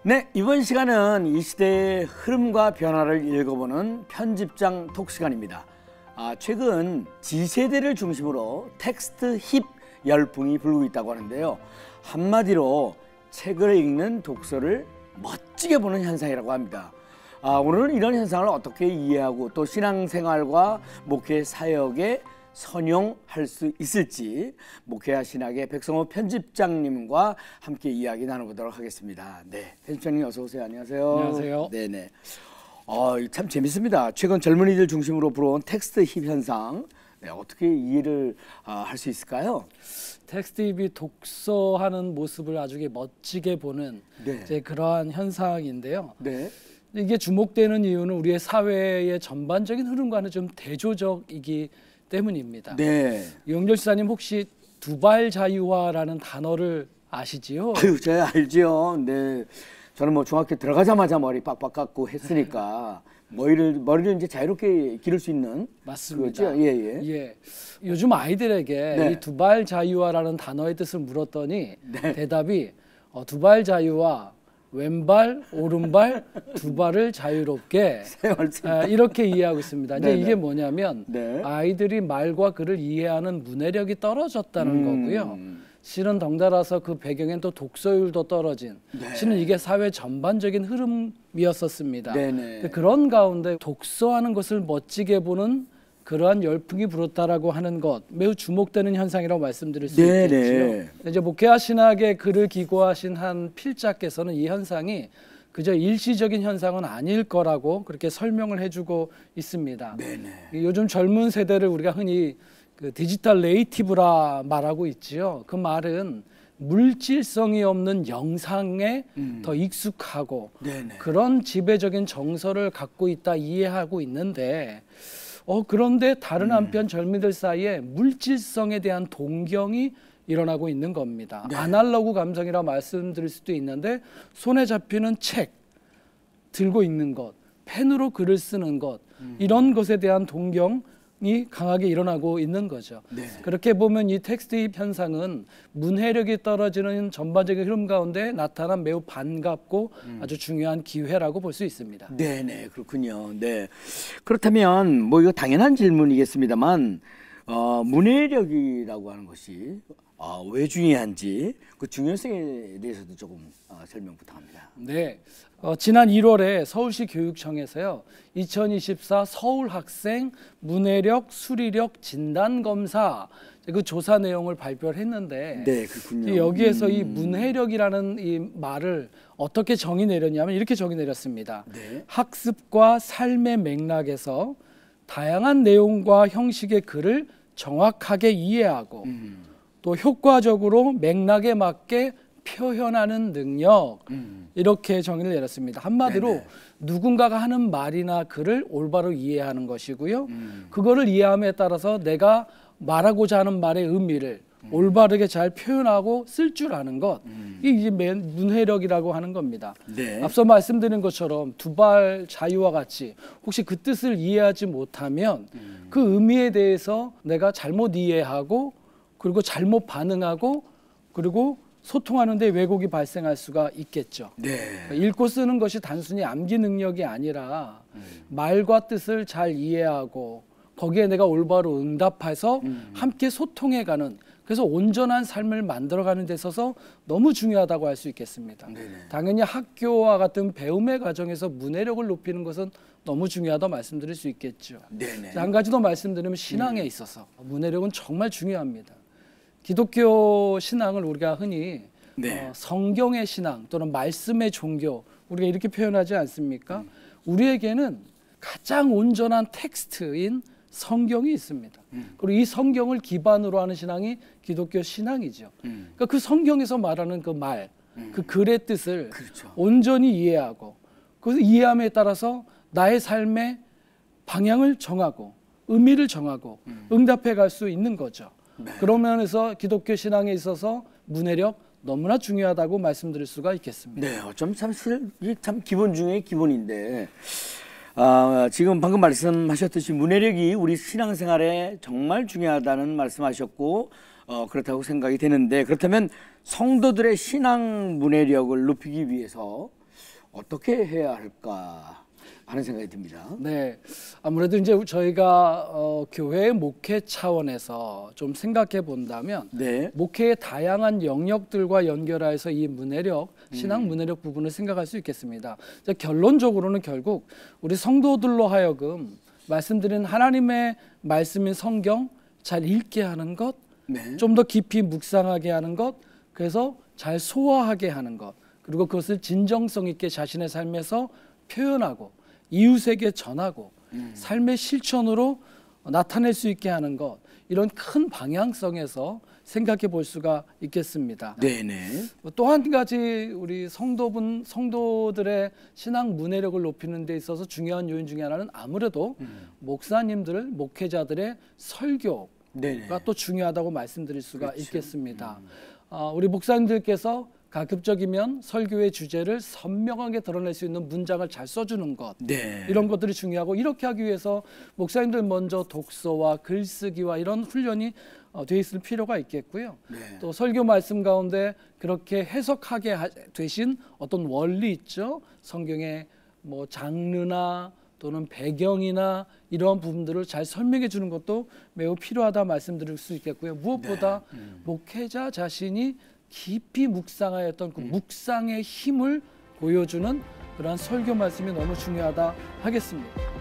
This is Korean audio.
네, 이번 시간은 이 시대의 흐름과 변화를 읽어보는 편집장 톡 시간입니다. 최근 Z세대를 중심으로 텍스트 힙 열풍이 불고 있다고 하는데요. 한마디로 책을 읽는 독서를 멋지게 보는 현상이라고 합니다. 오늘은 이런 현상을 어떻게 이해하고 또 신앙생활과 목회 사역에 선용할 수 있을지 목회와 신학의 백성호 편집장님과 함께 이야기 나눠보도록 하겠습니다. 네, 편집장님 어서 오세요. 안녕하세요. 안녕하세요. 네네. 참 재밌습니다. 최근 젊은이들 중심으로 불어온 텍스트 힙 현상, 네, 어떻게 이해를 할 수 있을까요? 텍스트 힙이 독서하는 모습을 아주 멋지게 보는 네. 이제 그러한 현상인데요. 네. 이게 주목되는 이유는 우리의 사회의 전반적인 흐름과는 좀 대조적이기 때문입니다. 네. 영렬 지사님 혹시 두발 자유화라는 단어를 아시지요? 아유, 제가 알지요. 네. 저는 뭐 중학교 들어가자마자 머리 빡빡 깎고 했으니까 머리를 이제 자유롭게 기를 수 있는. 맞습니다. 그거죠? 예. 예. 요즘 아이들에게 네. 이 두발 자유화라는 단어의 뜻을 물었더니 네. 대답이 두발 자유화, 왼발, 오른발 두 발을 자유롭게 이렇게 이해하고 있습니다. 이제 이게 뭐냐면 네. 아이들이 말과 글을 이해하는 문해력이 떨어졌다는 거고요. 실은 덩달아서 그 배경엔 또 독서율도 떨어진, 네. 실은 이게 사회 전반적인 흐름이었었습니다. 네네. 그런 가운데 독서하는 것을 멋지게 보는 그러한 열풍이 불었다라고 하는 것, 매우 주목되는 현상이라고 말씀드릴 수 있겠죠. 이제 목회와 신학의 글을 기고하신 한 필자께서는 이 현상이 그저 일시적인 현상은 아닐 거라고 그렇게 설명을 해주고 있습니다. 네네. 요즘 젊은 세대를 우리가 흔히 그 디지털 네이티브라 말하고 있지요. 그 말은 물질성이 없는 영상에 더 익숙하고 네네. 그런 지배적인 정서를 갖고 있다 이해하고 있는데 그런데 다른 한편 젊은이들 사이에 물질성에 대한 동경이 일어나고 있는 겁니다. 네. 아날로그 감성이라 말씀드릴 수도 있는데 손에 잡히는 책, 들고 있는 것, 펜으로 글을 쓰는 것 이런 것에 대한 동경이 강하게 일어나고 있는 거죠. 네. 그렇게 보면 이 텍스트 힙 현상은 문해력이 떨어지는 전반적인 흐름 가운데 나타난 매우 반갑고 아주 중요한 기회라고 볼 수 있습니다. 네네, 그렇군요. 네. 그렇다면 뭐 이거 당연한 질문이겠습니다만 문해력이라고 하는 것이 왜 중요한지 그 중요성에 대해서도 조금 설명 부탁합니다. 네, 지난 1월에 서울시 교육청에서요 2024 서울 학생 문해력 수리력 진단 검사 그 조사 내용을 발표를 했는데, 네, 그렇군요. 여기에서 이 문해력이라는 이 말을 어떻게 정의 내렸냐면 이렇게 정의 내렸습니다. 네. 학습과 삶의 맥락에서 다양한 내용과 형식의 글을 정확하게 이해하고 또 효과적으로 맥락에 맞게 표현하는 능력, 이렇게 정의를 내렸습니다. 한마디로 네네. 누군가가 하는 말이나 글을 올바로 이해하는 것이고요. 그거를 이해함에 따라서 내가 말하고자 하는 말의 의미를 올바르게 잘 표현하고 쓸 줄 아는 것, 이게 문해력이라고 하는 겁니다. 네. 앞서 말씀드린 것처럼 두발 자유와 같이 혹시 그 뜻을 이해하지 못하면 그 의미에 대해서 내가 잘못 이해하고 그리고 잘못 반응하고 그리고 소통하는 데 왜곡이 발생할 수가 있겠죠. 네. 읽고 쓰는 것이 단순히 암기 능력이 아니라 말과 뜻을 잘 이해하고 거기에 내가 올바로 응답해서 함께 소통해가는, 그래서 온전한 삶을 만들어가는 데 있어서 너무 중요하다고 할 수 있겠습니다. 네네. 당연히 학교와 같은 배움의 과정에서 문해력을 높이는 것은 너무 중요하다고 말씀드릴 수 있겠죠. 네네. 한 가지 더 말씀드리면 신앙에 있어서 문해력은 정말 중요합니다. 기독교 신앙을 우리가 흔히 네. 성경의 신앙 또는 말씀의 종교, 우리가 이렇게 표현하지 않습니까? 우리에게는 가장 온전한 텍스트인 성경이 있습니다. 그리고 이 성경을 기반으로 하는 신앙이 기독교 신앙이죠. 그러니까 그 성경에서 말하는 그 말, 그 글의 뜻을 그렇죠. 온전히 이해하고 그 이해함에 따라서 나의 삶의 방향을 정하고 의미를 정하고 응답해 갈 수 있는 거죠. 네. 그런 면에서 기독교 신앙에 있어서 문해력 너무나 중요하다고 말씀드릴 수가 있겠습니다. 네, 어쩜 사실 이게 참 기본 중에 기본인데 지금 방금 말씀하셨듯이 문해력이 우리 신앙생활에 정말 중요하다는 말씀하셨고 그렇다고 생각이 되는데, 그렇다면 성도들의 신앙 문해력을 높이기 위해서 어떻게 해야 할까 하는 생각이 듭니다. 네, 아무래도 이제 저희가 교회 목회 차원에서 좀 생각해 본다면 네. 목회의 다양한 영역들과 연결해서 이 문해력, 신앙 문해력 부분을 생각할 수 있겠습니다. 결론적으로는 결국 우리 성도들로 하여금 말씀드린 하나님의 말씀인 성경 잘 읽게 하는 것, 네. 좀 더 깊이 묵상하게 하는 것, 그래서 잘 소화하게 하는 것, 그리고 그것을 진정성 있게 자신의 삶에서 표현하고 이웃에게 전하고 삶의 실천으로 나타낼 수 있게 하는 것, 이런 큰 방향성에서 생각해 볼 수가 있겠습니다. 네네. 또 한 가지 우리 성도들의 신앙 문해력을 높이는 데 있어서 중요한 요인 중에 하나는 아무래도 목사님들, 목회자들의 설교가 네네. 또 중요하다고 말씀드릴 수가 그렇죠. 있겠습니다. 우리 목사님들께서 가급적이면 설교의 주제를 선명하게 드러낼 수 있는 문장을 잘 써주는 것, 네. 이런 것들이 중요하고, 이렇게 하기 위해서 목사님들 먼저 독서와 글쓰기와 이런 훈련이 돼 있을 필요가 있겠고요. 네. 또 설교 말씀 가운데 그렇게 해석하게 되신 어떤 원리 있죠. 성경의 뭐 장르나 또는 배경이나 이러한 부분들을 잘 설명해 주는 것도 매우 필요하다 말씀드릴 수 있겠고요. 무엇보다 목회자 자신이 깊이 묵상하였던 그 묵상의 힘을 보여주는 그러한 설교 말씀이 너무 중요하다 하겠습니다.